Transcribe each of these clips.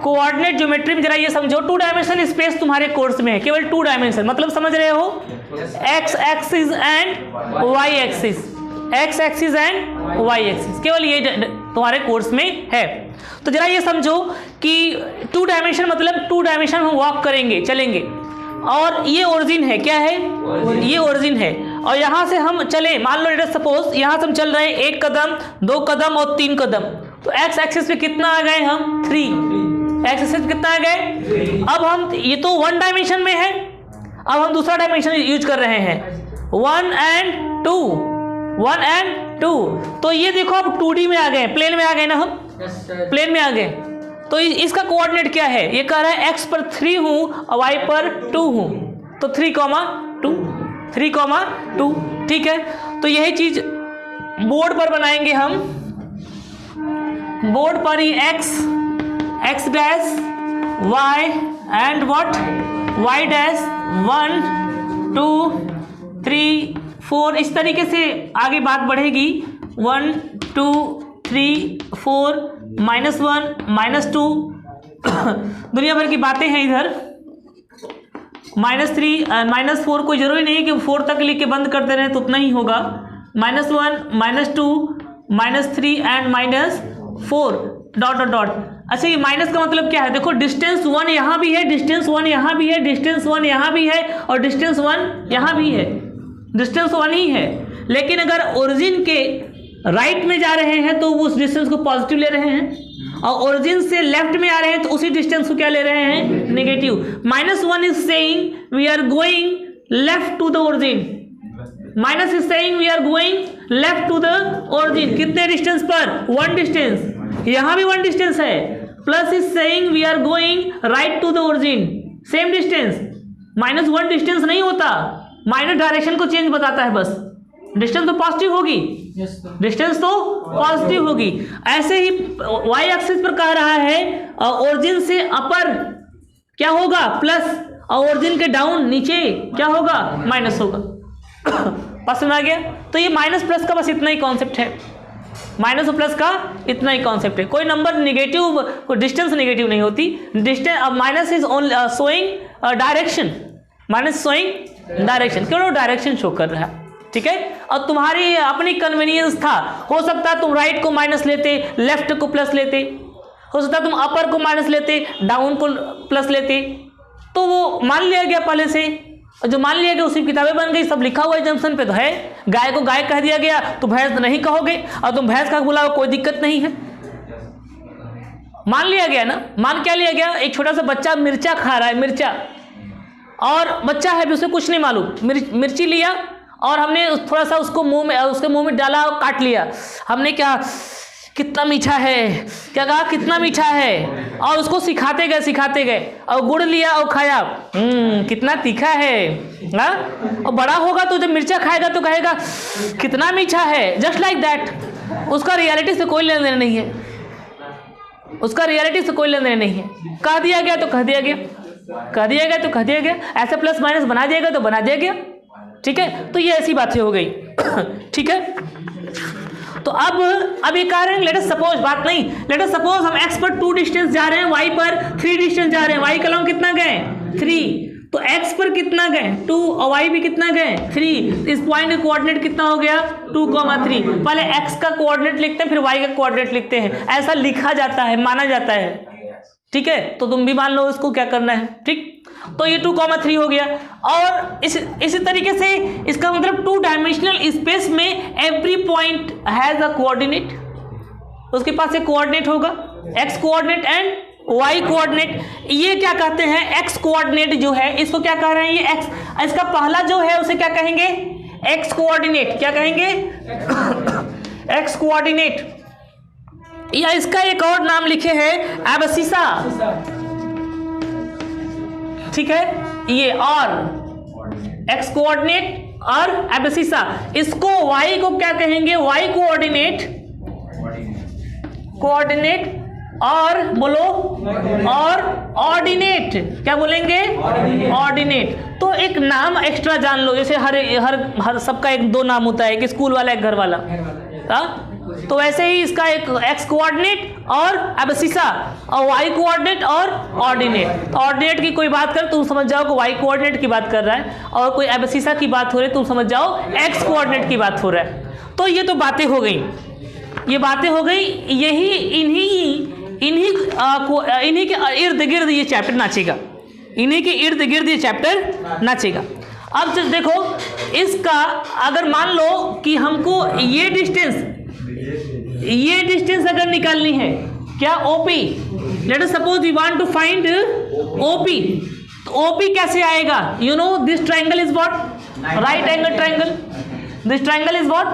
Coordinate geometry में जरा ये समझो, 2 डायमेंशनल स्पेस तुम्हारे कोर्स में है, केवल 2 डायमेंशन, मतलब समझ रहे हो, x axis and y axis, x axis and y axis, केवल ये तुम्हारे कोर्स में है। तो जरा ये समझो कि 2 डायमेंशन मतलब 2 डायमेंशन हम वॉक करेंगे, चलेंगे, और ये ओरिजिन है, क्या है, ये ओरिजिन है, और यहाँ से हम चले, मान लो लेट अस सपोज यहाँ से हम चल रहे हैं 1 कदम, 2 कदम और 3 कदम, तो एक्स एक्सिस पे कितना आ गए हम, 3, एक्स एक्सिस पे कितना आ गए। अब हम ये तो 1 डायमेंशन में है, अब हम दूसरा डायमेंशन यूज कर रहे हैं, 1 and 2, 1 and 2, तो ये देखो अब 2D में आ गए, प्लेन में आ गए ना, हम प्लेन में आ गए। तो इसका कोऑर्डिनेट क्या है, ये कह रहा है x पर 3 हूँ और y पर 2 हूँ, तो 3,2, 3,2, ठीक है। तो यही चीज बोर्ड पर बनाएंगे हम, बोर्ड पर ही x dash y and what y dash 1 2 3 4, इस तरीके से आगे बात बढ़ेगी, 1 2 3 4 -1 -2 दुनिया भर की बातें हैं इधर, -3 -4, कोई जरूरी नहीं है कि 4 तक लिख के बंद कर दे रहे हैं तो उतना ही होगा, -1 -2 -3 एंड -4 डॉट डॉट डॉट। अच्छा, ये माइनस का मतलब क्या है, देखो डिस्टेंस 1 यहाँ भी है, डिस्टेंस 1 यहाँ भी है, डिस्टेंस 1 यहाँ भी है, और डिस्टेंस 1 यहाँ भी है, डिस्टेंस 1 ही है, लेकिन अगर ओरिजिन के राइट में जा रहे हैं तो उस डिस्टेंस को पॉजिटिव ले रहे हैं, और ओरिजिन से लेफ्ट में आ रहे हैं तो उसी डिस्टेंस को क्या ले रहे हैं, negative. -1 is saying we are going left to the origin, minus is saying we are going left to the origin, कितने डिस्टेंस पर, 1 डिस्टेंस, यहां भी 1 डिस्टेंस है, plus is saying we are going right to the origin, same distance, -1 distance नहीं होता, minus direction को change बताता है बस, डिस्टेंस तो पॉजिटिव होगी, डिस्टेंस तो पॉजिटिव होगी। ऐसे ही y एक्सिस पर कह रहा है ओरिजिन से अपर क्या होगा, प्लस, और ओरिजिन के डाउन नीचे क्या होगा, माइनस होगा। पसंद आ गया। तो ये माइनस प्लस का बस इतना ही कॉन्सेप्ट है, माइनस और प्लस का इतना ही कॉन्सेप्ट है, कोई नंबर निगेटिव, कोई डिस्टेंस निगेटिव नहीं होती, distance minus is showing direction, minus showing direction, क्यों डायरेक्शन शो कर रहा है, ठीक है। और तुम्हारी अपनी कन्वीनियंस था, हो सकता है तुम राइट को माइनस लेते, लेफ्ट को प्लस लेते, हो सकता है तुम अपर को माइनस लेते, डाउन को प्लस लेते, तो वो मान लिया गया पहले से, और जो मान लिया गया उसी किताबें बन गई, सब लिखा हुआ है जंक्शन पे तो है, गाय को गाय कह दिया गया तो भैंस नहीं कहोगे, और तुम भैंस का बुलाओ कोई दिक्कत नहीं है, मान लिया गया ना। मान क्या लिया गया, एक छोटा सा बच्चा मिर्चा खा रहा है, मिर्चा, और बच्चा है भी उसे कुछ नहीं मालूम, मिर्ची लिया और हमने थोड़ा सा उसको मुंह में, उसके मुंह में डाला और काट लिया, हमने क्या, कितना मीठा है, क्या कहा, कितना मीठा है, और उसको सिखाते गए, और गुड़ लिया और खाया, कितना तीखा है ना, और बड़ा होगा तो जब मिर्चा खाएगा तो कहेगा कितना मीठा है, जस्ट लाइक दैट। उसका रियलिटी से कोई लेना देना नहीं है, उसका रियलिटी से कोई लेना देना नहीं है, कह दिया गया तो कह दिया गया, कह दिया गया तो कह दिया गया, ऐसे प्लस माइनस बना दिया गया तो बना दिया गया, ठीक है। तो ये ऐसी बातें हो गई, ठीक है। तो अब ये कह रहे हैं, लेट अस सपोज, बात नहीं, लेट अस सपोज हम x पर 2 डिस्टेंस जा रहे हैं, y पर 3 डिस्टेंस जा रहे हैं, y का लॉन्ग कितना गए, 3, तो x पर कितना गए, 2, और y भी कितना गए, 3, इस पॉइंट का कोऑर्डिनेट कितना हो गया, 2,3। पहले x का कोऑर्डिनेट लिखते हैं फिर y का कोऑर्डिनेट लिखते हैं, ऐसा लिखा जाता है, माना जाता है, ठीक है। तो तुम भी मान लो इसको क्या करना है, ठीक। तो ये 2,3 हो गया, और इसी तरीके से इसका मतलब 2 डायमेंशनल स्पेस में every point has a coordinate, उसके पास एक कोऑर्डिनेट होगा, x coordinate and y coordinate. ये क्या कहते हैं, x कोऑर्डिनेट जो है इसको क्या कह रहे हैं, ये x, इसका पहला जो है उसे क्या कहेंगे, x कोऑर्डिनेट, क्या कहेंगे, x कोऑर्डिनेट, या इसका एक और नाम लिखे हैं एब्सिसा, ठीक है, ये और x कोऑर्डिनेट और एब्सिसा, इसको y को क्या कहेंगे, y कोऑर्डिनेट और बोलो, और ऑर्डिनेट, क्या बोलेंगे, ऑर्डिनेट। तो एक नाम एक्स्ट्रा जान लो, जैसे हर सबका 1-2 नाम होता है, एक स्कूल वाला एक घर वाला, तो वैसे ही इसका एक एक्स कोऑर्डिनेट और एब्सिसा और वाई कोऑर्डिनेट और ऑर्डिनेट। तो ऑर्डिनेट की कोई बात कर तुम समझ जाओ कि वाई कोऑर्डिनेट की बात कर रहा है, और कोई एब्सिसा की बात हो रही है तुम समझ जाओ एक्स कोऑर्डिनेट की बात हो रहा है। तो ये तो बातें हो गई, ये बातें हो गई, यही इन्हीं के इर्द गिर्द ये चैप्टर नाचेगा, इन्हीं के इर्द गिर्द ये चैप्टर नाचेगा। अब जब देखो इसका अगर मान लो कि हमको ये डिस्टेंस अगर निकालनी है, क्या OP, let us suppose we want to find OP, तो ओपी कैसे आएगा? You know this triangle is what? Right angle triangle. This triangle is what?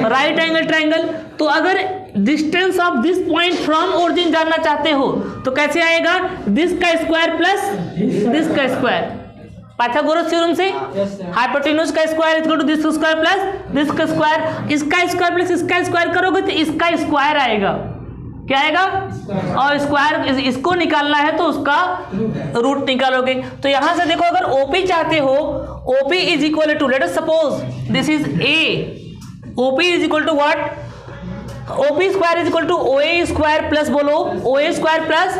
Right angle triangle. तो अगर distance of this point from origin जानना चाहते हो तो कैसे आएगा? दिस का स्क्वायर प्लस दिस का स्क्वायर, पाइथागोरस थ्योरम से हाइपोटेन्यूज का square equal to this square plus this का स्क्वायर, इसका स्क्वायर प्लस इसका स्क्वायर करोगे तो इसका स्क्वायर आएगा। क्या आएगा? और स्क्वायर इसको निकालना है तो उसका रूट निकालोगे। तो यहां से देखो अगर ओपी चाहते हो, OP is equal to, let us suppose this is A, OP is equal to what? OP square is equal to O A square plus, बोलो O A square plus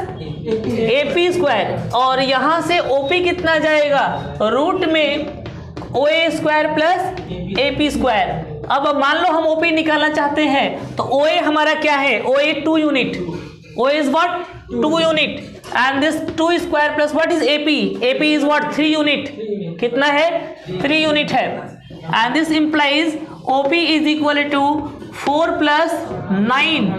A P square, और यहां से OP कितना जाएगा? Root में O A square plus A P square. अब मान लो हम ओपी निकालना चाहते हैं तो ओ ए हमारा क्या है? O A 2 unit, O is what? 2 unit, and this 2 square plus what is AP? AP is what? 3 unit. कितना है? 3 यूनिट है, and this implies OP is equal to 4 plus 9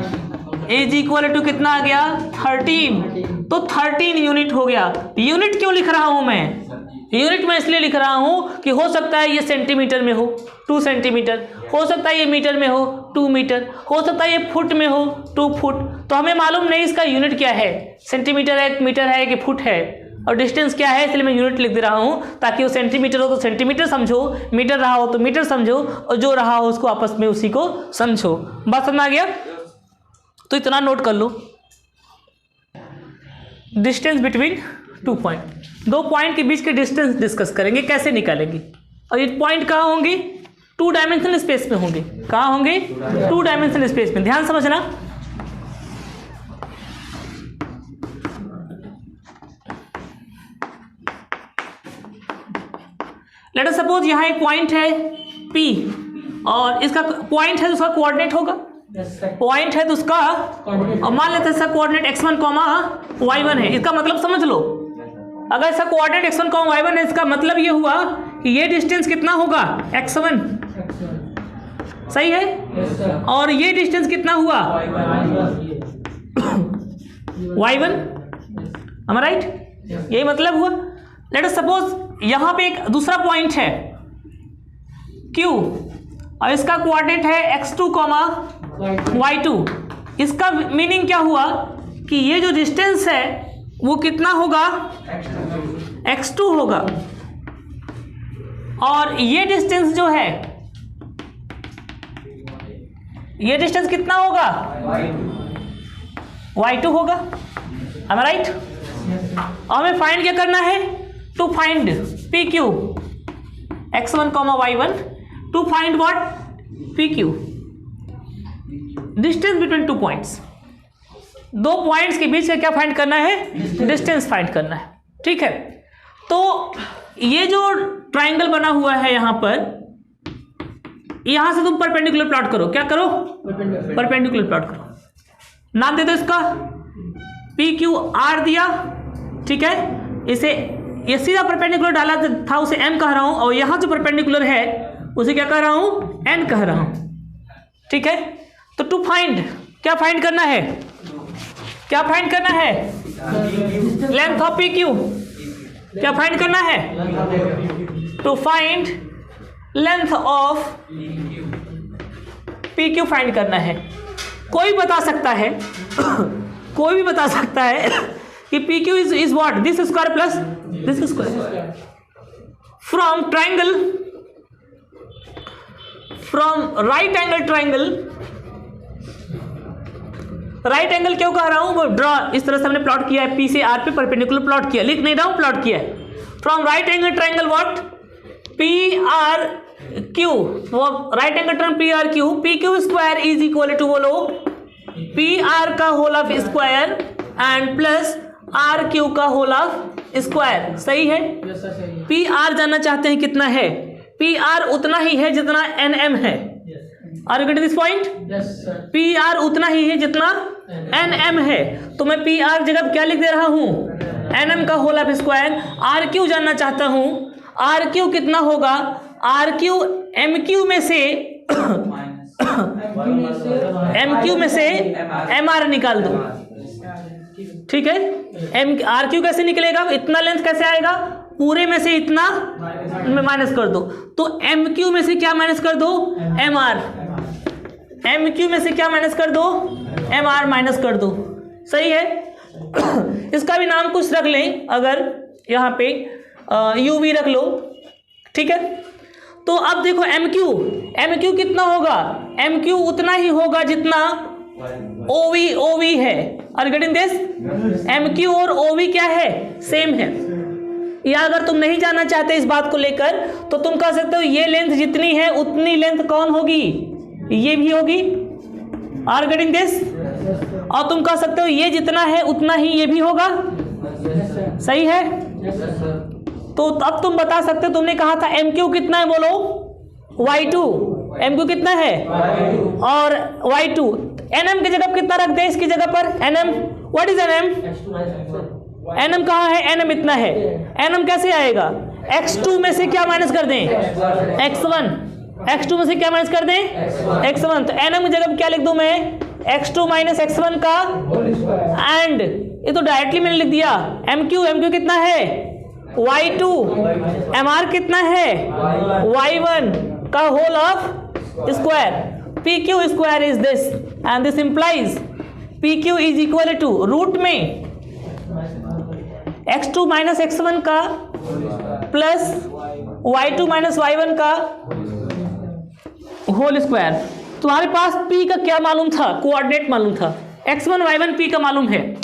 is equal to कितना आ गया? 13। तो 13 यूनिट हो गया। Unit क्यों लिख रहा हूं मैं? यूनिट में इसलिए लिख रहा हूं कि हो सकता है ये सेंटीमीटर में हो 2 सेंटीमीटर, हो सकता है ये मीटर में हो 2 मीटर, हो सकता है ये फुट में हो 2 फुट। तो हमें मालूम नहीं इसका यूनिट क्या है, सेंटीमीटर है, मीटर है कि फुट है, और डिस्टेंस क्या है, इसलिए मैं यूनिट लिख दे रहा हूं ताकि वो सेंटीमीटर हो तो सेंटीमीटर समझो, मीटर रहा हो तो मीटर समझो, और जो रहा हो उसको आपस में उसी को समझो। बात समझ आ गया? तो इतना नोट कर लो, डिस्टेंस बिटवीन 2 पॉइंट, 2 पॉइंट के बीच के डिस्टेंस डिस्कस करेंगे, कैसे निकालेंगे। और ये पॉइंट कहाँ होंगे? 2 डायमेंशनल स्पेस में होंगे। कहाँ होंगे? 2 डायमेंशनल स्पेस में। ध्यान समझना, लेट अस सपोज यहाँ एक पॉइंट है P, और इसका पॉइंट है तो उसका कोऑर्डिनेट होगा, पॉइंट है तो उसका, और मान लेते हैं इसका कोऑर्डिनेट x1, y1 है। इसका मतलब समझ लो, अगर इसका कोऑर्डिनेट x1, y1 है, इसका मतलब ये हुआ कि ये डिस्टेंस कितना होगा? x1, सही है, और ये डिस्टेंस कितना हुआ? y1, am I right? यही मतलब हुआ। लेट अस सपोज यहां पे एक दूसरा पॉइंट है Q, और इसका कोऑर्डिनेट है x2, y2। इसका मीनिंग क्या हुआ कि ये जो डिस्टेंस है वो कितना होगा? x2 होगा, और ये डिस्टेंस जो है, ये डिस्टेंस कितना होगा? y2 होगा। am I right? और हमें फाइंड क्या करना है? To find PQ, x1, y1, to find what? PQ, distance between 2 points. 2 points के बीच का क्या फाइंड करना है? डिस्टेंस फाइंड करना है। ठीक है, तो ये जो ट्राइंगल बना हुआ है यहां पर, यहां से तुम परपेंडिकुलर प्लॉट करो। क्या करो? परपेंडिकुलर प्लॉट करो। नाम दे दो इसका, PQR दिया, ठीक है। इसे ये सीधा परपेंडिकुलर डाला था, उसे M कह रहा हूं, और यहां जो परपेंडिकुलर है उसे क्या कह रहा हूं? N कह रहा हूं। ठीक है, तो टू फाइंड, क्या फाइंड करना है? क्या फाइंड करना है? Length of PQ। क्या फाइंड करना है? To find length of PQ find करना है। कोई बता सकता है कोई भी बता सकता है कि PQ is what? This square plus this square. From triangle, from right angle triangle, right angle क्यों कह रहा हूं? वो ड्रॉ, इस तरह से हमने प्लॉट किया है, P से R पे परपेंडिकुलर प्लॉट किया, लिख नहीं रहा हूं, प्लॉट किया है। From right angle triangle what? PR Q, वो right angle triangle P R Q, P Q square is equal to, बोलो पी आर का whole of square and plus R Q का होल ऑफ स्क्वायर। सही है? P R जानना चाहते हैं कितना है? पी आर उतना ही है जितना एन एम है। Are you getting this point? P R उतना ही है जितना एन एम है, तो मैं पी आर जगह क्या लिख दे रहा हूं? एन एम का whole of square. R Q जानना चाहता हूं, आर क्यू कितना होगा? आर क्यू एम क्यू में से एम क्यू में से एम आर निकाल दो। ठीक है? एम आर क्यू कैसे निकलेगा? इतना लेंथ कैसे आएगा? पूरे में से इतना माइनस कर दो, तो एम क्यू में से क्या माइनस कर दो? M R. एम क्यू में से क्या माइनस कर दो? एम आर माइनस कर दो। सही है? इसका भी नाम कुछ रख लें, अगर यहाँ पे यू वी रख लो। ठीक है? तो अब देखो एम क्यू कितना होगा? एम क्यू उतना ही होगा जितना ओवी है। Are getting this? M Q और ओवी क्या है? सेम है। या अगर तुम नहीं जानना चाहते इस बात को लेकर, तो तुम कह सकते हो ये लेंथ जितनी है उतनी लेंथ कौन होगी? ये भी होगी। Are getting this? और तुम कह सकते हो ये जितना है उतना ही ये भी होगा। सही है? तो अब तुम बता सकते हो, तुमने कहा था एम क्यू कितना है, बोलो y2। एम क्यू कितना है? और y2। एनएम की जगह कितना रख दे? इसकी जगह पर NM. What is NM? NM कहाँ है? एनएम इतना है। एनएम कैसे आएगा? x2 में से क्या माइनस कर दें? x1। x2 में से क्या माइनस कर दें? x1। तो एनएम की जगह क्या लिख दूं मैं? x2 माइनस x1 का एंड, ये तो डायरेक्टली मैंने लिख दिया। एम क्यू कितना है? y2। एम आर कितना है? y1 का whole of square. P Q square is this and this implies P Q is equal to root में x2 माइनस x1 का प्लस y2 माइनस y1 का होल स्क्वायर। तुम्हारे पास p का क्या मालूम था? कोऑर्डिनेट मालूम था। x1 y1 p का मालूम है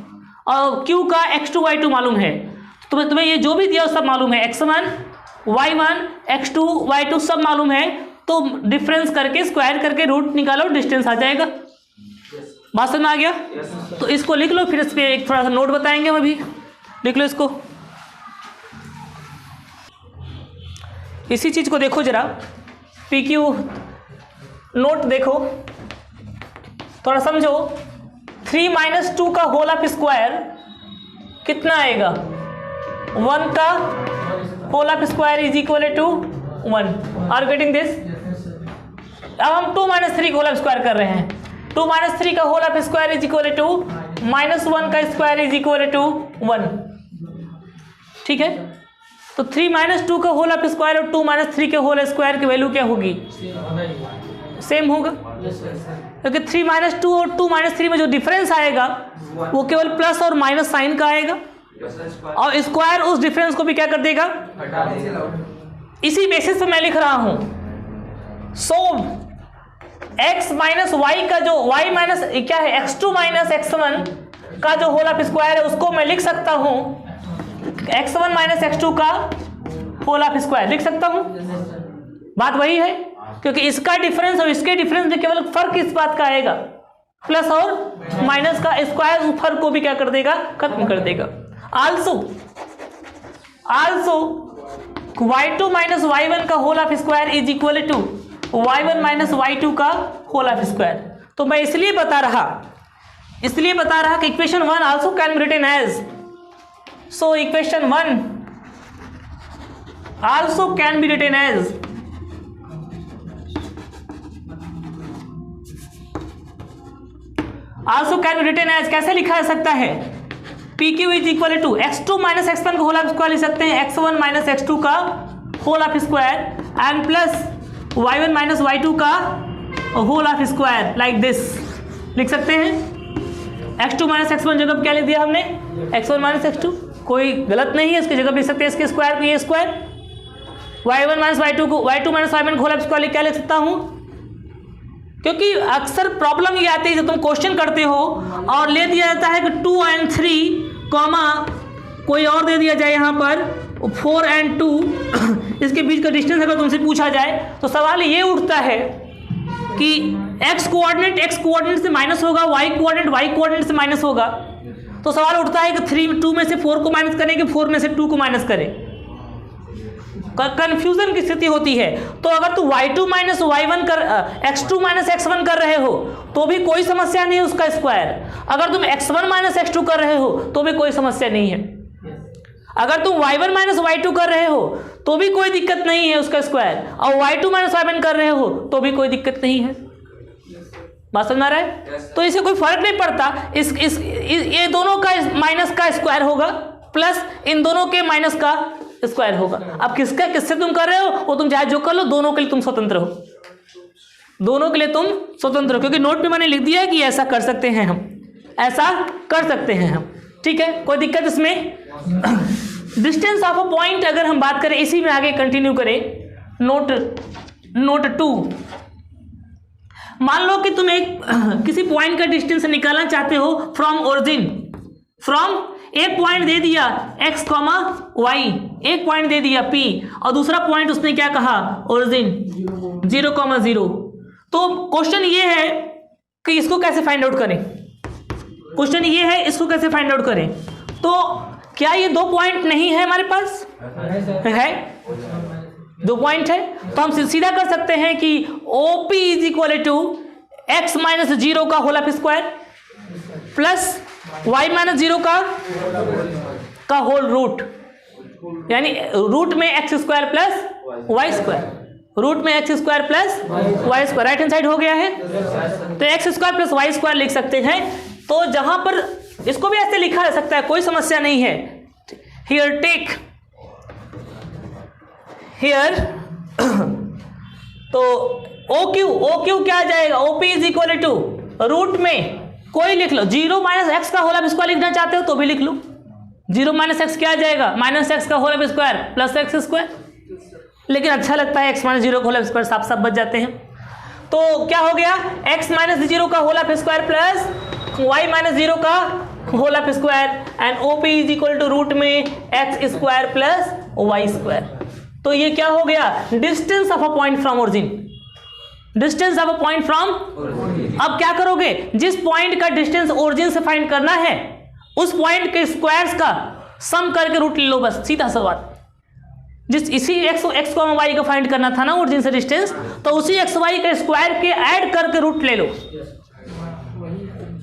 और q का x2 y2 मालूम है। तुम्हें ये जो भी दिया सब मालूम है। x1 y1 x2 y2 सब मालूम है, तो डिफरेंस करके स्क्वायर करके रूट निकालो, डिस्टेंस आ जाएगा। बात समझ में आ गया? तो इसको लिख लो, फिर इस पर एक थोड़ा सा नोट बताएंगे हम अभी। लिख लो इसको। इसी चीज को देखो जरा, पी क्यू नोट देखो, थोड़ा समझो। 3 माइनस 2 का होल ऑफ स्क्वायर कितना आएगा? 1 का whole of square is equal to 1। Are getting this? अब हम 2 माइनस 3 का होल ऑफ स्क्वायर कर रहे हैं। 2 माइनस 3 का whole of square is equal to minus 1 का स्क्वायर इज इक्वल टू 1। ठीक है? तो 3 माइनस 2 का होल ऑफ स्क्वायर और 2 माइनस 3 के होल स्क्वायर की वैल्यू क्या होगी? सेम होगा, क्योंकि 3 माइनस 2 और 2 माइनस 3 में जो डिफरेंस आएगा वो केवल प्लस और माइनस साइन का आएगा, और स्क्वायर उस डिफरेंस को भी क्या कर देगा? इसी बेसिस पे मैं लिख रहा हूं। सो x माइनस वाई का जो y माइनस क्या है, x2 माइनस x1 का जो होल ऑफ स्क्वायर है उसको मैं लिख सकता हूं x1 माइनस x2 का होल ऑफ स्क्वायर लिख सकता हूं। बात वही है, क्योंकि इसका डिफरेंस और इसके डिफरेंस में केवल फर्क इस बात का आएगा, प्लस और माइनस का स्क्वायर उस फर्क को भी क्या कर देगा? खत्म कर देगा। आल्सो y2 माइनस y1 का whole of square is equal to y1 minus y2 का होल ऑफ स्क्वायर। तो मैं इसलिए बता रहा कि equation 1 also can be written as, so equation 1 also can be written as कैसे लिखा जा सकता है? P Q is equal to x2 minus x1 का होल ऑफ स्क्वायर लिख सकते हैं, x1 माइनस x2 का whole of square and plus y1 minus y2 का whole of square, like this लिख सकते हैं। x2 माइनस x1 जगह क्या लिख दिया हमने? x1 माइनस x2, कोई गलत नहीं है, इसकी जगह लिख सकते हैं इसके स्क्वायर को, ये स्क्वायर। y1 माइनस y2 को y2 minus y1 whole of square क्या लिख सकता हूँ? क्योंकि अक्सर प्रॉब्लम ये आती है जब तुम क्वेश्चन करते हो और ले दिया जाता है कि 2 और 3 कॉमा कोई और दे दिया जाए यहाँ पर 4 and 2 इसके बीच का डिस्टेंस अगर तुमसे पूछा जाए तो सवाल ये उठता है कि x कोऑर्डिनेट से माइनस होगा, y कोऑर्डिनेट से माइनस होगा। तो सवाल उठता है कि 2 में से 4 को माइनस करें कि 4 में से 2 को माइनस करें। कंफ्यूजन की स्थिति होती है। तो अगर तू y2 माइनस y1 कर x2 माइनस x1 कर रहे हो तो भी कोई समस्या नहीं है उसका स्क्वायर। अगर तुम x1 माइनस x2 कर रहे हो तो भी कोई समस्या नहीं है। अगर तुम y1 माइनस y2 कर रहे हो तो भी कोई दिक्कत नहीं है उसका स्क्वायर, और y2 माइनस y1 कर रहे हो तो भी कोई दिक्कत नहीं है। बात समझ में आ रहा है? तो इससे कोई फर्क नहीं पड़ता, ये दोनों का माइनस का स्क्वायर होगा प्लस इन दोनों के माइनस का स्क्वायर होगा। अब किससे तुम कर रहे हो वो तुम चाहे जो कर लो, दोनों के लिए तुम स्वतंत्र हो, दोनों के लिए तुम स्वतंत्र हो, क्योंकि नोट में मैंने लिख दिया है कि ऐसा कर सकते हैं हम, ऐसा कर सकते हैं हम। ठीक है, कोई दिक्कत इसमें? डिस्टेंस ऑफ अ पॉइंट अगर हम बात करें, इसी में आगे कंटिन्यू करें। नोट 2, मान लो कि तुम किसी पॉइंट का डिस्टेंस निकालना चाहते हो फ्रॉम ओरिजिन। एक पॉइंट दे दिया x, y, एक पॉइंट दे दिया p, और दूसरा पॉइंट उसने क्या कहा, ओरिजिन 0,0। तो क्वेश्चन ये है कि इसको कैसे फाइंड आउट करें। क्वेश्चन ये है इसको कैसे फाइंड आउट करें। तो क्या ये 2 पॉइंट नहीं है हमारे पास? है, 2 पॉइंट है। तो हम सीधा कर सकते हैं कि OP is equal to x minus 0 का whole square plus y minus 0 का होल रूट, यानी रूट में x square plus y square, root में x square plus y square, right hand side हो गया है। तो x square plus y square लिख सकते हैं। तो जहां पर इसको भी ऐसे लिखा जा सकता है, कोई समस्या नहीं है। हियर टेक हियर तो OQ क्या आ जाएगा, OP is equal to root में कोई लिख लो, 0 माइनस एक्स का होल स्क्वायर लिखना चाहते हो तो भी लिख लो। 0 माइनस एक्स क्या आ जाएगा, माइनस एक्स का whole square plus x square. लेकिन अच्छा लगता है x माइनस 0 का होल स्क्वायर, साफ साफ बच जाते हैं। तो क्या हो गया, x माइनस 0 का whole square plus y minus 0 का whole square and OP is equal to root में x square plus y square. तो ये क्या हो गया, distance of a point from origin, distance of a point from. अब क्या करोगे, जिस पॉइंट का डिस्टेंस ओरिजिन से फाइंड करना है उस पॉइंट के स्क्वायर्स का सम करके रूट ले लो, बस सीधा सवाल। जिस इसी x को y का फाइंड करना था ना ओरिजिन से डिस्टेंस, तो उसी x y के स्क्वायर के ऐड करके रूट ले लो,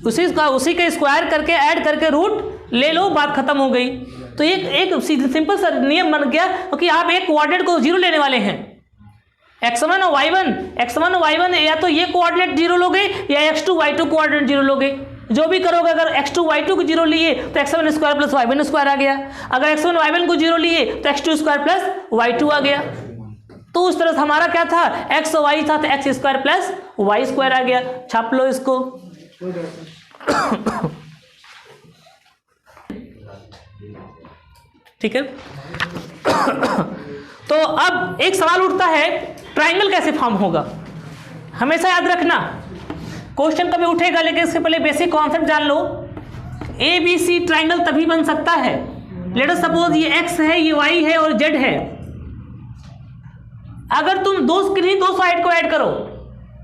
उसी के स्क्वायर करके ऐड करके रूट ले लो, बात खत्म हो गई। तो एक सिंपल सा नियम बन गया, क्योंकि आप एक कोऑर्डिनेट को 0 लेने वाले हैं, x1 और y1 या तो ये कोऑर्डिनेट 0 लोगे या x2 y2 कोऑर्डिनेट 0 लोगे। जो भी करोगे, अगर x2 y2 को 0 लिए तो x1 square plus y1 square आ गया, अगर x1 y1 को 0 लिए तो x2 स्क्वायर प्लस y2 आ गया। तो उस तरह से हमारा क्या था, x और y था तो x square plus y square आ गया। छाप लो इसको। ठीक है। तो अब एक सवाल उठता है, ट्राइंगल कैसे फॉर्म होगा। हमेशा याद रखना, क्वेश्चन कभी उठेगा लेकिन इससे पहले बेसिक कॉन्सेप्ट जान लो। ABC ट्राइंगल तभी बन सकता है, लेट अस सपोज ये x है, ये y है और z है। अगर तुम दो साइड को ऐड करो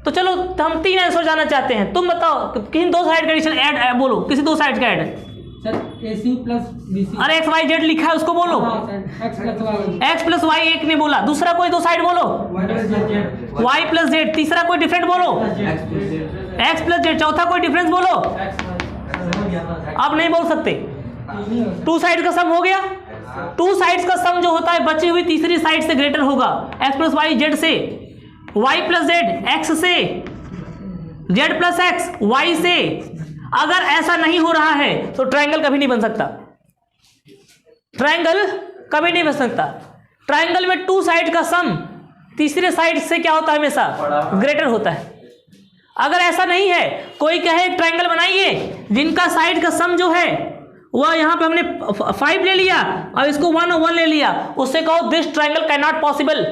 तो चलो हम 3 आंसर जाना चाहते हैं, तुम बताओ किन 2 साइड का एडिशन ऐड बोलो, किसी 2 साइड का add. Sir AC plus BC। अरे x y z लिखा है उसको बोलो। x प्लस y एक ने बोला, दूसरा कोई 2 साइड बोलो। y प्लस z, तीसरा कोई डिफरेंट बोलो। x प्लस z, चौथा कोई डिफरेंस बोलो। आप नहीं बोल सकते। 2 साइड का सम हो गया। 2 साइड्स का सम जो होता है बची हुई तीसरी साइड से ग्रेटर होगा, x प्लस y z से, y प्लस z x से, z प्लस x y से। अगर ऐसा नहीं हो रहा है तो ट्रायंगल कभी नहीं बन सकता, ट्रायंगल कभी नहीं बन सकता। ट्रायंगल में 2 साइड का सम तीसरे साइड से क्या होता है, हमेशा ग्रेटर होता है। अगर ऐसा नहीं है, कोई कहे एक ट्रायंगल बनाइए जिनका साइड का सम जो है वह यहाँ पे हमने 5 ले लिया और इसको 1 और 1 ले लिया, उससे कहो this triangle can not possible.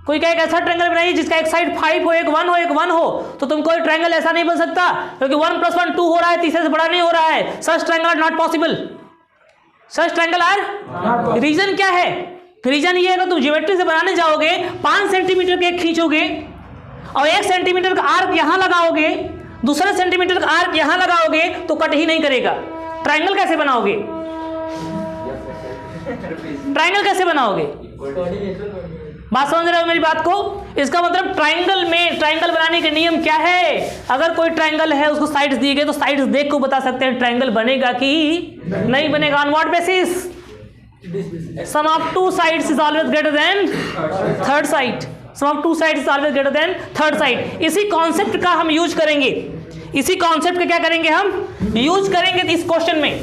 कोई कहे एक ऐसा ट्रायंगल बनाइए जिसका एक साइड 5 हो, एक 1 हो, एक 1 हो, तो तुम कोई ट्रायंगल ऐसा नहीं बन सकता, क्योंकि 1 + 1 2 हो रहा है, तीसरे से बड़ा नहीं हो रहा है। Such triangle not possible, such triangle are. Reason क्या है? रीजन ये है कि तुम ज्योमेट्री से बनाने जाओगे, 5 सेंटीमीटर के एक खींचोगे और 1 सेंटीमीटर का आर्क यहां लगाओगे, दूसरा सेंटीमीटर का आर्क यहां लगाओगे तो कट ही नहीं करेगा। ट्रायंगल कैसे बनाओगे? ट्रायंगल कैसे बनाओगे? बात समझ रहे हो मेरी बात को? इसका मतलब ट्रायंगल में, ट्रायंगल बनाने के नियम क्या है? अगर कोई ट्रायंगल है, उसको साइड्स दिए गए तो साइड्स देख को बता सकते हैं ट्रायंगल बनेगा कि नहीं बनेगा। On what basis? Sum of two sides is always greater than third side. Sum of two sides is always greater than third side. इसी कॉन्सेप्ट का हम यूज करेंगे, इसी कॉन्सेप्ट का क्या करेंगे हम यूज करेंगे इस क्वेश्चन में।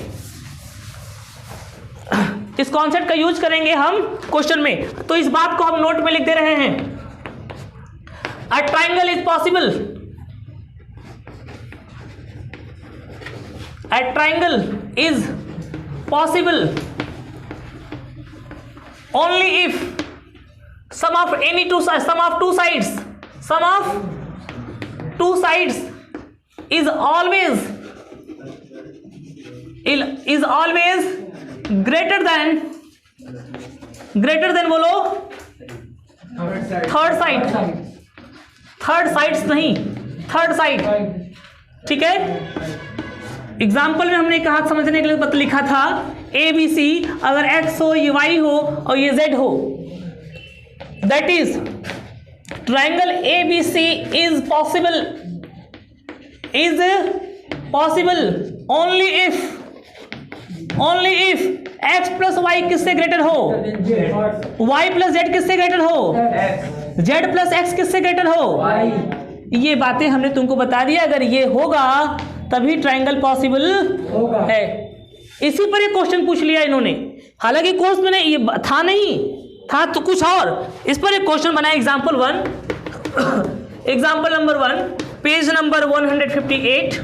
इस कॉन्सेप्ट का यूज करेंगे हम क्वेश्चन में। तो इस बात को हम नोट में लिख दे रहे हैं। A triangle is possible, a triangle is possible only if sum of two sides is always greater than बोलो थर्ड साइड्स नहीं, थर्ड साइड। ठीक है, एग्जाम्पल में हमने कहा समझने के लिए लिखा था ए बी सी, अगर एक्स हो, ये वाई हो और ये जेड हो, that is triangle A B C is possible only if x plus y किससे ग्रेटर हो, वाई प्लस जेड किससे ग्रेटर हो, जेड प्लस एक्स किससे ग्रेटर हो। ये बातें हमने तुमको बता दिया। अगर ये होगा तभी ट्रायंगल पॉसिबल है। इसी पर ये क्वेश्चन पूछ लिया इन्होंने, हालांकि कोर्स में ये था नहीं, था तो कुछ और। इस पर एक क्वेश्चन बनाया example 1, example number 1, page number 158।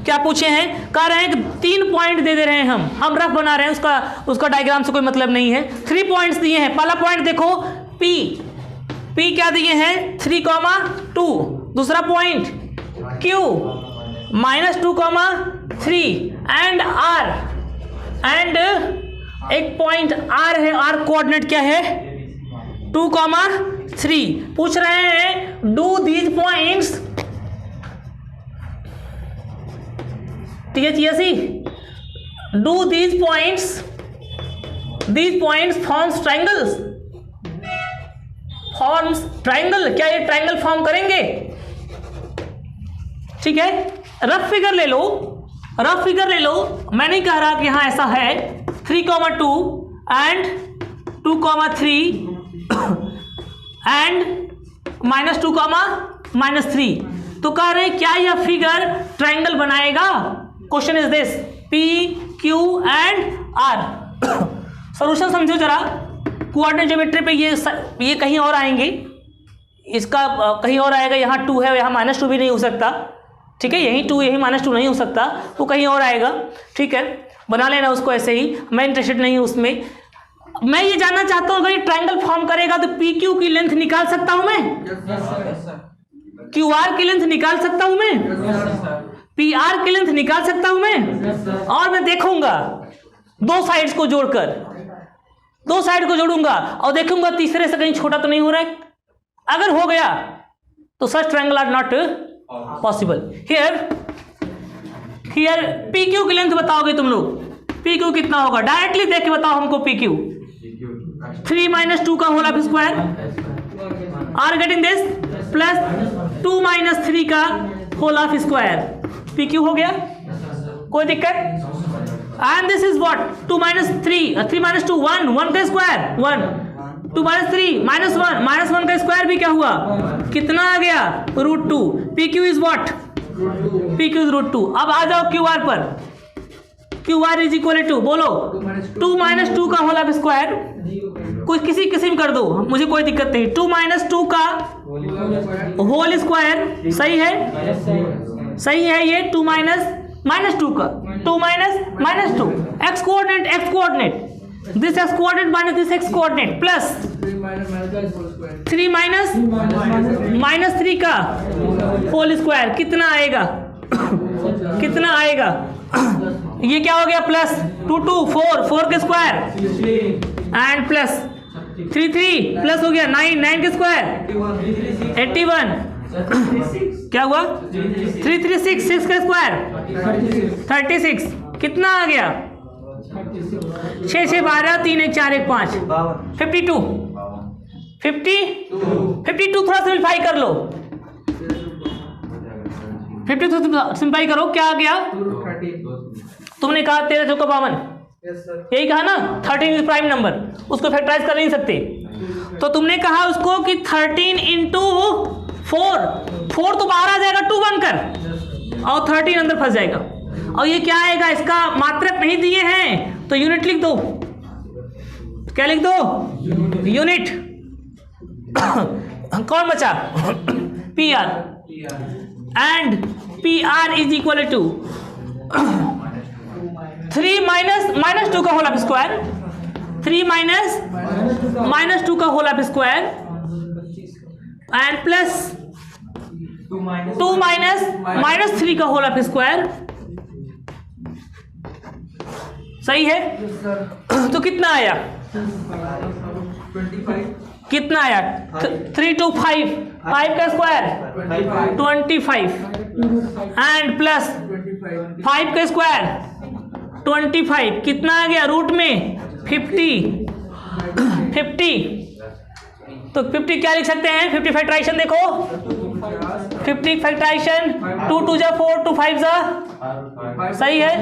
क्या पूछे हैं? कह रहे हैं कि 3 पॉइंट दे रहे हैं, हम रफ बना रहे हैं, उसका डायग्राम से कोई मतलब नहीं है। 3 पॉइंट्स दिए हैं। पहला पॉइंट देखो P क्या दिए हैं 3,2। दूसरा point Q -2,3 and R, and एक पॉइंट R है, R कोऑर्डिनेट क्या है 2,3। पूछ रहे हैं do these points do these points forms triangle, क्या ये ट्रायंगल फॉर्म करेंगे? ठीक है, रफ फिगर ले लो, मैं नहीं कह रहा कि हाँ ऐसा है। 3,2 एंड 2,3 एंड -2,3। तो कह रहे हैं क्या यह फिगर ट्रायंगल बनाएगा? Question is this P, Q and R। Solution समझो जरा। कोऑर्डिनेट ज्योमेट्री पे ये कहीं और आएंगे, इसका कहीं और आएगा। यहाँ 2 है, यहाँ -2 भी नहीं हो सकता। ठीक है, यही 2 यही -2 नहीं हो सकता, वो कहीं और आएगा। ठीक है, बना लेना उसको ऐसे ही, मैं इंटरेस्टेड नहीं हूँ उसमें। मैं ये जानना चाहता हूँ अगर ये ट्रायंगल फॉर्म करेगा तो पी क्यू की लेंथ निकाल सकता हूँ मैं, क्यू आर की लेंथ निकाल सकता हूँ मैं, पी आर की लेंथ निकाल सकता हूँ मैं। और मैं देखूंगा दो साइड्स को जोड़कर, दो साइड को जोड़ूंगा और देखूंगा तीसरे से कहीं छोटा तो नहीं हो रहा है। अगर हो गया तो such triangle are not possible. Here P Q की लेंथ बताओगे तुम लोग, पी क्यू कितना होगा डायरेक्टली देख के बताओ हमको। पी क्यू 3 - 2 का whole of square, are getting this, plus 2 - 3 का whole of square. P Q हो गया, कोई दिक्कत? एंड दिस इज व्हाट 2 - 3, 3 - 2 1 का स्क्वायर 1, 2 - 3 -1 -1 का स्क्वायर भी क्या हुआ, कितना आ गया √2। P Q is what, P Q is √2। अब आ जाओ क्यू आर पर, Q R is equal to बोलो 2 - 2 का होल ऑफ स्क्वायर, कोई किसी किस्म कर दो मुझे कोई दिक्कत नहीं। 2 - 2 का होल स्क्वायर सही है, सही है ये 2 - 2 का 2 - 2 x coordinate this x coordinate minus this x coordinate plus 3 - -3 का होल स्क्वायर कितना आएगा कितना आएगा? ये क्या हो गया? प्लस 2 2 4 4 के स्क्वायर एंड प्लस 3 3 प्लस हो गया 9 9 के स्क्वायर 81 क्या हुआ? 3 3 6 6 के स्क्वायर 36 कितना आ गया? 6 6 12 3 1 4 1 5 52 थोड़ा सिंपलीफाई कर लो। 52 सिंपलीफाई करो, क्या आ गया? तुमने कहा 13 चौका 52, यही कहा ना? 13 इज प्राइम नंबर, उसको फैक्टराइज कर नहीं सकते, तो तुमने कहा उसको कि 13 इंटू 4 तो बाहर आ जाएगा 2 बनकर और 13 अंदर फंस जाएगा। और ये क्या आएगा? इसका मात्रक नहीं दिए हैं तो यूनिट लिख दो। क्या लिख दो? यूनिट। कौन बचा? P R, and P R is equal to 3 minus 2 का होल ऑफ स्क्वायर, 3 माइनस 2 का whole of square and plus 2 minus 3 का होल ऑफ स्क्वायर। सही है? तो कितना आया? कितना आया? 3 2 5 का स्क्वायर 25 एंड प्लस 5 का स्क्वायर 25 कितना आ गया? रूट में 50 तो 50 क्या लिख सकते हैं? 50 फैक्टराइजेशन देखो, 50 फैक्टराइजेशन 2 2 जा 4 2 5 जा, सही है,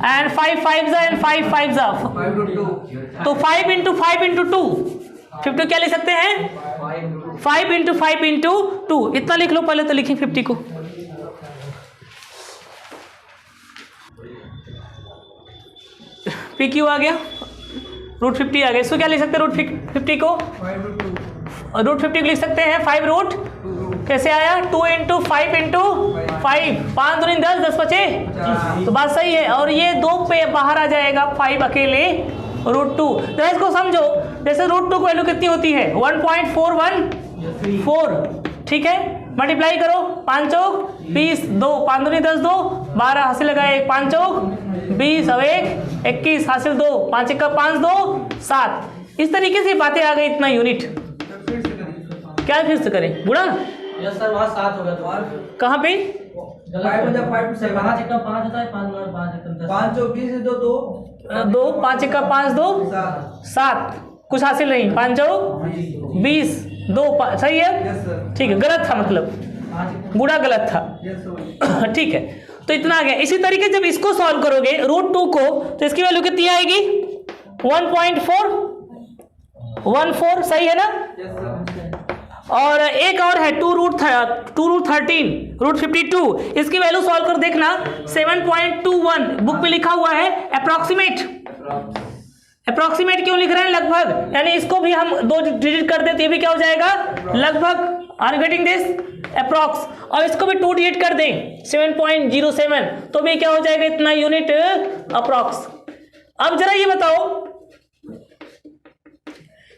एंड 5 5 जा एंड 5 5 जा, तो 5 इंटू 2 50 क्या लिख सकते हैं? 5 इंटू 2 इतना लिख लो पहले, तो लिखें 50 को। पी क्यू आ गया, रूट 50 आ गया। इसको क्या लिख सकते हैं? रूट 50 को रूट 50 लिख सकते हैं 5 रूट, कैसे आया? 2 इंटू 5 इंटू 5, 5 दूनी 10 10 बचे, तो बात सही है। और ये 2 पे बाहर आ जाएगा 5 अकेले रूट 2। तो इसको समझो, जैसे रूट 2 की वैल्यू कितनी होती है? 1.414, ठीक है। मल्टीप्लाई करो, 5 चौक 20, 2 5 दूनी 10 2 12 हासिल लगाए, 5 चौक 20 और 1 21 हासिल 2 5 1 5 2 7। इस तरीके से बातें आ गई। इतना यूनिट क्या फिर से करें? बुढ़ा यस सर, वहाँ 7 होगा तो कहाँ पे? 5 5 होता है, 5 चौक 20 2 2 5 1 5 2 7, कुछ हासिल नहीं, 5 चौक 20 2 सही है, ठीक है। गलत था, मतलब बूढ़ा गलत था, ठीक है। तो इतना आ गया। इसी तरीके जब इसको सॉल्व करोगे रूट 2 को, तो इसकी वैल्यू कितनी आएगी? 1.414, सही है ना? और एक और है 2 रूट 13 रूट 52, इसकी वैल्यू सॉल्व कर देखना 7.21 बुक में लिखा हुआ है। अप्रोक्सीमेट क्यों लिख रहे हैं? लगभग, यानी इसको भी हम 2 डिजिट कर देते, ये भी क्या हो जाएगा? लगभग। Are getting this? अप्रॉक्स। और इसको भी 2 डिजिट कर दें 7.07, तो भी क्या हो जाएगा? इतना यूनिट अप्रॉक्स। अब जरा ये बताओ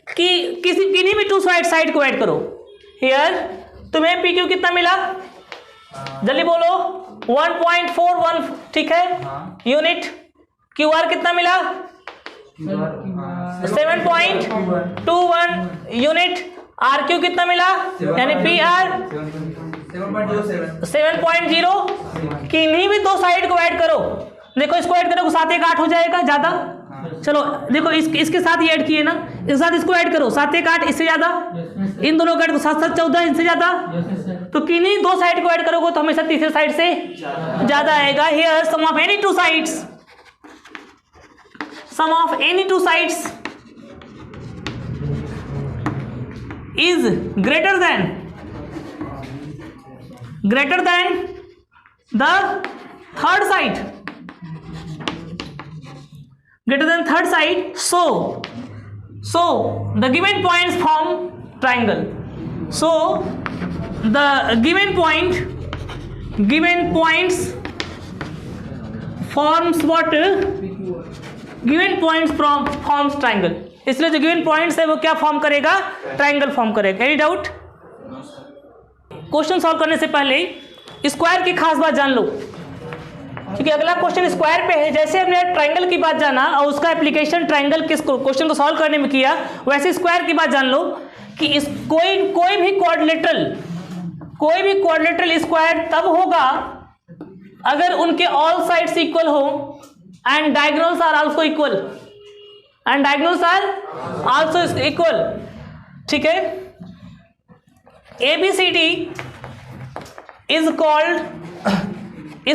कि किन्हीं भी 2 साइड को ऐड करो। हियर तुम्हें पी क्यू कितना मिला? जल्दी बोलो। 1.41, ठीक है, यूनिट। क्यू आर कितना मिला? 7.21 यूनिट। आर क्यू कितना मिला? यानी पी आर 7.0। किन्हीं भी 2 साइड को ऐड करो। देखो, इसको ऐड करो 7 1 8 हो जाएगा ज्यादा। चलो देखो, इसके साथ ये ऐड किए ना, इसके साथ इसको ऐड करो 7 1 8, इससे ज्यादा। इन दोनों को ऐड करो 7 7 14, इनसे ज्यादा। तो किन्हीं 2 साइड को ऐड करोगे तो हमेशा तीसरे साइड से ज्यादा आएगा। Here sum of any 2 sides, sum of any 2 sides is greater than the third side, greater than third side, so the given points form triangle. So the given points forms what? Given points forms triangle. इसलिए जो given points है वो क्या form करेगा? Triangle form करेगा। Any doubt? Question solve करने से पहले स्क्वायर की खास बात जान लो। क्योंकि अगला क्वेश्चन स्क्वायर पे है। जैसे हमने ट्रायंगल की बात जाना और उसका एप्लीकेशन ट्रायंगल किस क्वेश्चन को सॉल्व करने में किया, वैसे स्क्वायर की बात जान लो कि इस कोई भी क्वाड्रिलेटरल स्क्वायर तब होगा अगर उनके ऑल साइड्स इक्वल हो and diagonals are also equal. ठीक है, ABCD is called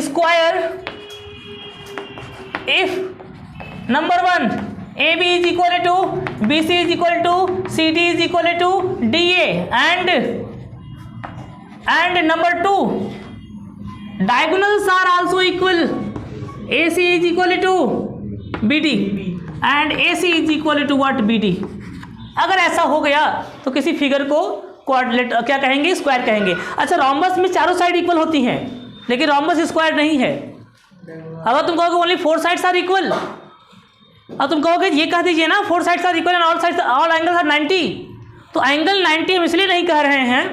square if number 1 AB is equal to BC is equal to CD is equal to DA and number 2 diagonals are also equal, AC is equal to BD and AC is equal to what, BD। अगर ऐसा हो गया तो किसी figure को quadrilateral क्या कहेंगे, square कहेंगे। अच्छा, रोम्बस में चारों साइड इक्वल होती हैं लेकिन रोम्बस स्क्वायर नहीं है। अगर तुम कहोगे ओनली 4 साइड्स आर इक्वल, अब तुम कहोगे ये कह दीजिए ना 4 sides are equal and all angles are 90, तो एंगल 90 हम इसलिए नहीं कह रहे हैं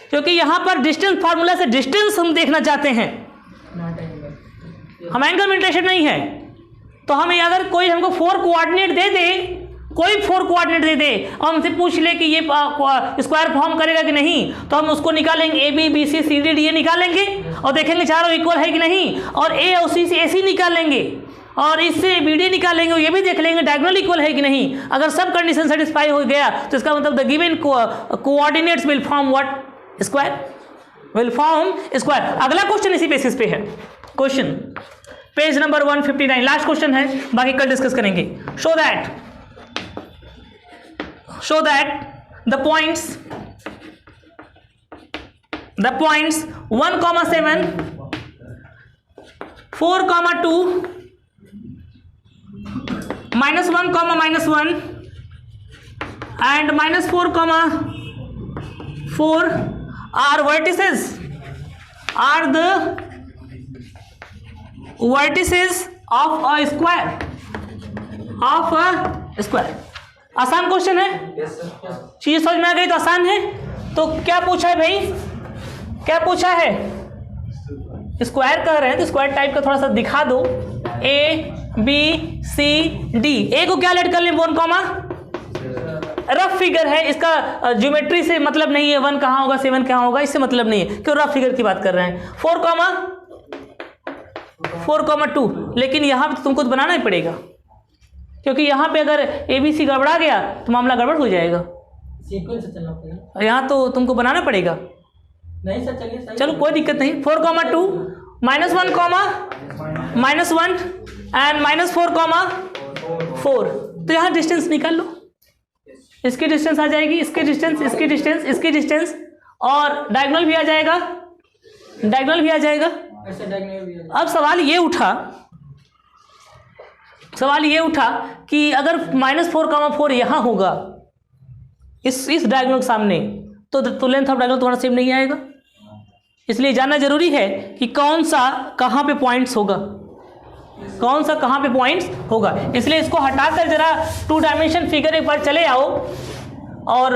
क्योंकि यहाँ पर डिस्टेंस फार्मूला से डिस्टेंस हम देखना चाहते हैं, हम एंगल में इंटरेस्टेड नहीं है। तो हमें अगर कोई हमको 4 कोऑर्डिनेट दे दे, कोई 4 कोऑर्डिनेट दे दे और हमसे पूछ ले कि ये स्क्वायर फॉर्म करेगा कि नहीं, तो हम उसको निकालेंगे, AB BC CD DA निकालेंगे और देखेंगे चारों इक्वल है कि नहीं, और A और C से AC निकालेंगे और इससे BD निकालेंगे और ये भी देख लेंगे डायगोनल इक्वल है कि नहीं। अगर सब कंडीशन सेटिस्फाई हो गया तो इसका मतलब the given coordinates will form what, square, will form square. अगला क्वेश्चन इसी बेसिस पे है, question page number 159, last question है, बाकी कल डिस्कस करेंगे। show that the points 1,7 4,2 -1, and -4,4 are the vertices of a square, आसान क्वेश्चन है, चीज समझ में आ गई तो आसान है। तो क्या पूछा है भाई, क्या पूछा है, स्क्वायर कह रहे हैं तो स्क्वायर टाइप का थोड़ा सा दिखा दो। ABCD, ए को क्या लेट कर लें, 1 कॉमा, रफ फिगर है, इसका ज्योमेट्री से मतलब नहीं है, 1 कहाँ होगा 7 कहाँ होगा, इससे मतलब नहीं है, क्यों रफ फिगर की बात कर रहे हैं। 4,2, लेकिन यहाँ पे तुमको तो बनाना ही पड़ेगा क्योंकि यहाँ पे अगर ABC गड़बड़ा गया तो मामला गड़बड़ हो जाएगा, सीक्वेंस से चलना पड़ेगा, यहाँ तो तुमको बनाना पड़ेगा। नहीं सर, चलिए चलो कोई दिक्कत नहीं। 4,2 -1, -1 एंड -4,4, तो यहाँ डिस्टेंस निकाल लो, इसकी डिस्टेंस आ जाएगी, इसकी डिस्टेंस, इसकी डिस्टेंस, इसकी डिस्टेंस, और डायगोनल भी आ जाएगा, डायगोनल भी आ जाएगा। अब सवाल ये उठा कि अगर -4,4 यहाँ होगा इस डायगोनल के सामने, तो लेंथ ऑफ डायगोनल तुम्हारा सेम नहीं आएगा। इसलिए जानना जरूरी है कि कौन सा कहाँ पे पॉइंट्स होगा, कौन सा कहाँ पे पॉइंट्स होगा। इसलिए इसको हटाकर जरा 2 डायमेंशन फिगर एक बार चले आओ और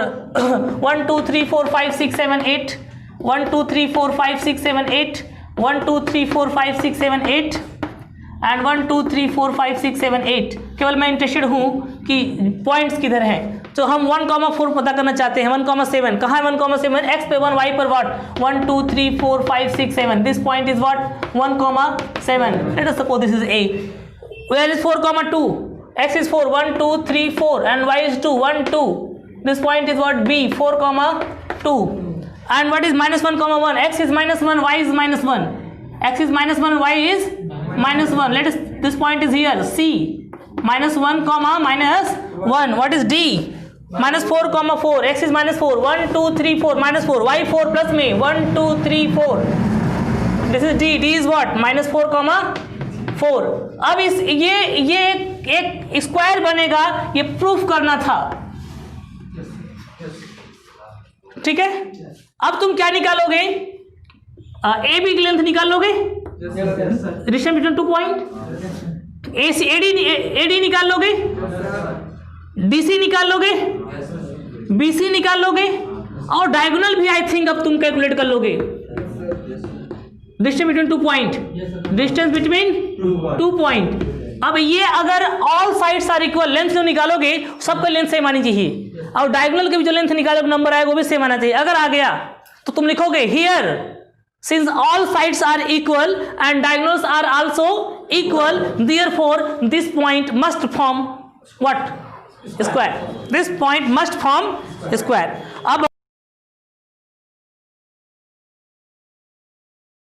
1 2 3 4 5 6 7 8 1 2 3 4 5 6 7 8 1 2 3 4 5 6 7 8 एंड 1 2 3 4 5 6 7 8। केवल मैं इंटरेस्टेड हूँ कि पॉइंट्स किधर हैं, तो हम 1,4 पता करना चाहते हैं। 1,7 कहाँ है, 1,7 x पे 1 y पर what, 1 2 3 4 5 6 7, this point is what 1,7। Let us suppose this is A, where is 4,2, x is 4, 1 2 3 4 and y is 2, 1 2, this point is what, B, 4,2, and what is -1,1, x is -1, y is -1, x is -1, y is -1, let us, this point is here, C, -1, -1, what is D, -4,4, x is -4, 1 2 3 4, -4, y 4 plus में 1 2 3 4, this is D, D is what, -4,4। अब ये एक square बनेगा, ये proof करना था, ठीक है। अब तुम क्या निकालोगे, ए बी की लेंथ निकालोगे, डिस्टेंस बिटवीन 2 पॉइंट, AD निकाल लोगे, DC निकाल लोगे, BC निकाल लोगे, और डायगोनल भी आई थिंक अब तुम कैलकुलेट कर लोगे। Distance between 2 point, distance between 2 point. अब ये अगर all sides are equal, length जो निकालोगे सबका लेंथ सेम आनी चाहिए, और डायगोनल के भी जो लेंथ निकालोगे नंबर आएगा वो भी सेम आना चाहिए। अगर आ गया तो तुम लिखोगे here since all sides are equal and diagonals are also equal, therefore this point must form what? Square. This point must form square. अब